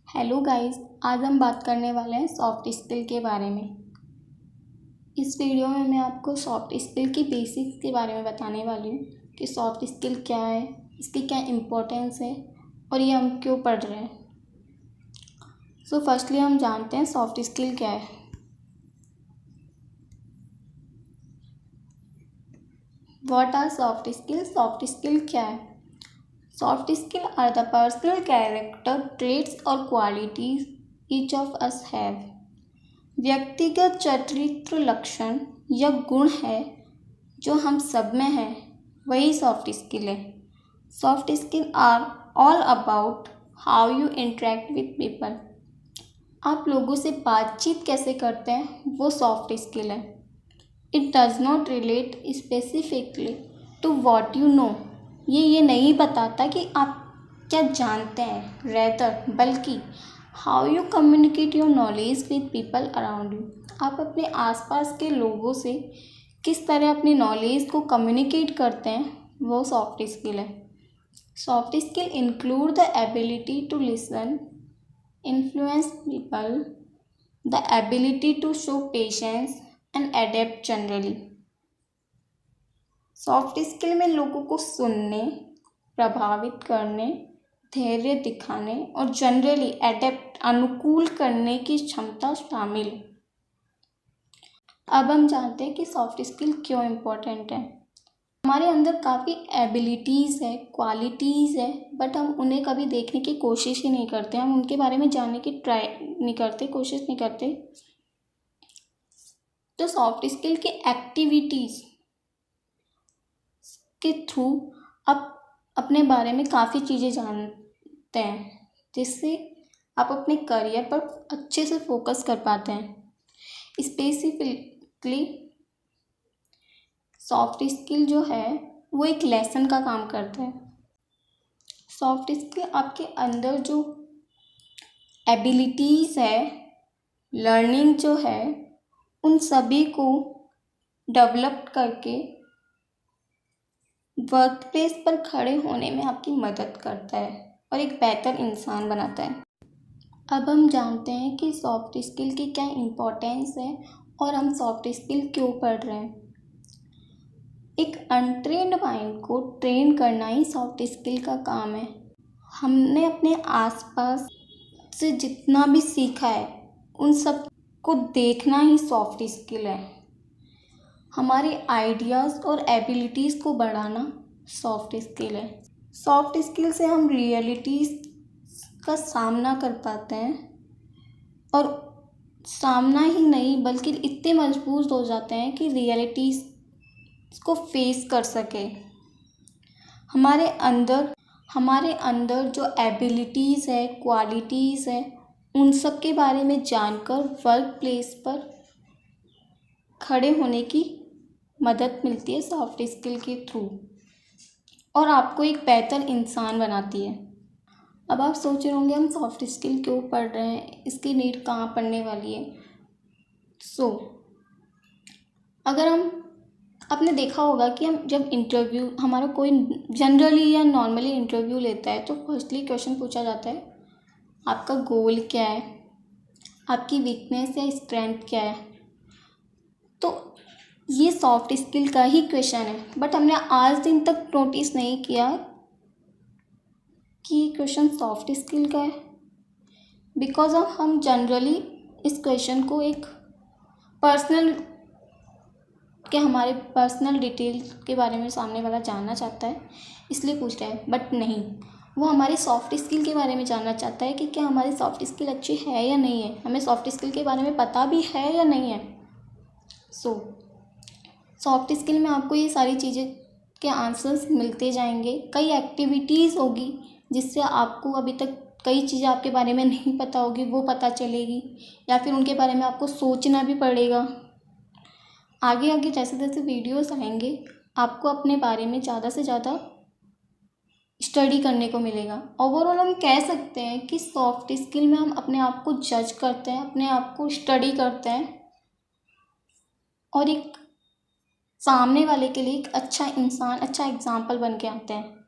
Hello guys, आज हम बात करने वाले हैं सॉफ्ट स्किल के बारे में। इस वीडियो में मैं आपको सॉफ्ट स्किल की बेसिक्स के बारे में बताने वाली हूँ कि सॉफ्ट स्किल क्या है, इसकी क्या इम्पोर्टेंस है और ये हम क्यों पढ़ रहे हैं। सो फर्स्टली हम जानते हैं सॉफ्ट स्किल क्या है। What are soft skill? Soft skill क्या है? Soft skills are the personal character traits or qualities each of us have. व्यक्तिगत चरित्र लक्षण या गुण है जो हम सब में है, वही सॉफ्ट स्किल है। Soft skill are all about how you interact with people. आप लोगों से बातचीत कैसे करते हैं, वो सॉफ्ट स्किल है। It does not relate specifically to what you know. ये नहीं बताता कि आप क्या जानते हैं, रेदर बल्कि how you communicate your knowledge with people around you. आप अपने आसपास के लोगों से किस तरह अपनी नॉलेज को कम्युनिकेट करते हैं, वो सॉफ्ट स्किल है। Soft skill include the ability to listen, influence people, the ability to show patience and adapt generally. Soft skill में लोगों को सुनने, प्रभावित करने, धैर्य दिखाने और जनरली अडेप्ट अनुकूल करने की क्षमता शामिल है। अब हम जानते हैं कि सॉफ्ट स्किल क्यों इम्पोर्टेंट है। हमारे अंदर काफ़ी एबिलिटीज़ है, क्वालिटीज़ है, बट हम उन्हें कभी देखने की कोशिश ही नहीं करते। हम उनके बारे में जानने की ट्राई नहीं करते, कोशिश नहीं करते। तो सॉफ्ट स्किल की एक्टिविटीज़ के थ्रू आप अपने बारे में काफ़ी चीज़ें जानते हैं, जिससे आप अपने करियर पर अच्छे से फोकस कर पाते हैं। स्पेसिफिकली सॉफ्ट स्किल जो है वो एक लेसन का काम करता है। सॉफ्ट स्किल आपके अंदर जो एबिलिटीज़ है, लर्निंग जो है, उन सभी को डेवलप करके वर्क प्लेस पर खड़े होने में आपकी मदद करता है और एक बेहतर इंसान बनाता है। अब हम जानते हैं कि सॉफ्ट स्किल की क्या इम्पोर्टेंस है और हम सॉफ्ट स्किल क्यों पढ़ रहे हैं। एक अनट्रेन्ड माइंड को ट्रेन करना ही सॉफ्ट स्किल का काम है। हमने अपने आसपास से जितना भी सीखा है, उन सब को देखना ही सॉफ्ट स्किल है। हमारे आइडियाज़ और एबिलिटीज़ को बढ़ाना सॉफ्ट स्किल है। सॉफ्ट स्किल से हम रियलिटीज़ का सामना कर पाते हैं और सामना ही नहीं बल्कि इतने मजबूत हो जाते हैं कि रियलिटीज़ को फेस कर सके। हमारे अंदर जो एबिलिटीज़ है, क्वालिटीज़ है, उन सब के बारे में जानकर वर्क प्लेस पर खड़े होने की मदद मिलती है सॉफ्ट स्किल के थ्रू और आपको एक बेहतर इंसान बनाती है। अब आप सोच रहे होंगे हम सॉफ्ट स्किल क्यों पढ़ रहे हैं, इसकी नीड कहाँ पड़ने वाली है। अगर आपने देखा होगा कि हम जब इंटरव्यू हमारा कोई जनरली या नॉर्मली इंटरव्यू लेता है तो फर्स्टली क्वेश्चन पूछा जाता है, आपका गोल क्या है, आपकी वीकनेस या स्ट्रेंथ क्या है। तो ये सॉफ्ट स्किल का ही क्वेश्चन है, बट हमने आज दिन तक नोटिस नहीं किया कि क्वेश्चन सॉफ्ट स्किल का है, बिकॉज हम जनरली इस क्वेश्चन को एक हमारे पर्सनल डिटेल के बारे में सामने वाला जानना चाहता है इसलिए पूछ रहा है, बट नहीं, वो हमारी सॉफ्ट स्किल के बारे में जानना चाहता है कि क्या हमारी सॉफ्ट स्किल अच्छी है या नहीं है, हमें सॉफ्ट स्किल के बारे में पता भी है या नहीं है। सॉफ्ट स्किल में आपको ये सारी चीज़ें के आंसर्स मिलते जाएंगे। कई एक्टिविटीज़ होगी जिससे आपको अभी तक कई चीज़ें आपके बारे में नहीं पता होगी, वो पता चलेगी, या फिर उनके बारे में आपको सोचना भी पड़ेगा। आगे आगे जैसे जैसे वीडियोस आएंगे आपको अपने बारे में ज़्यादा से ज़्यादा स्टडी करने को मिलेगा। ओवरऑल हम कह सकते हैं कि सॉफ्ट स्किल में हम अपने आप को जज करते हैं, अपने आप को स्टडी करते हैं और एक सामने वाले के लिए एक अच्छा इंसान, अच्छा एग्जाम्पल बन के आते हैं।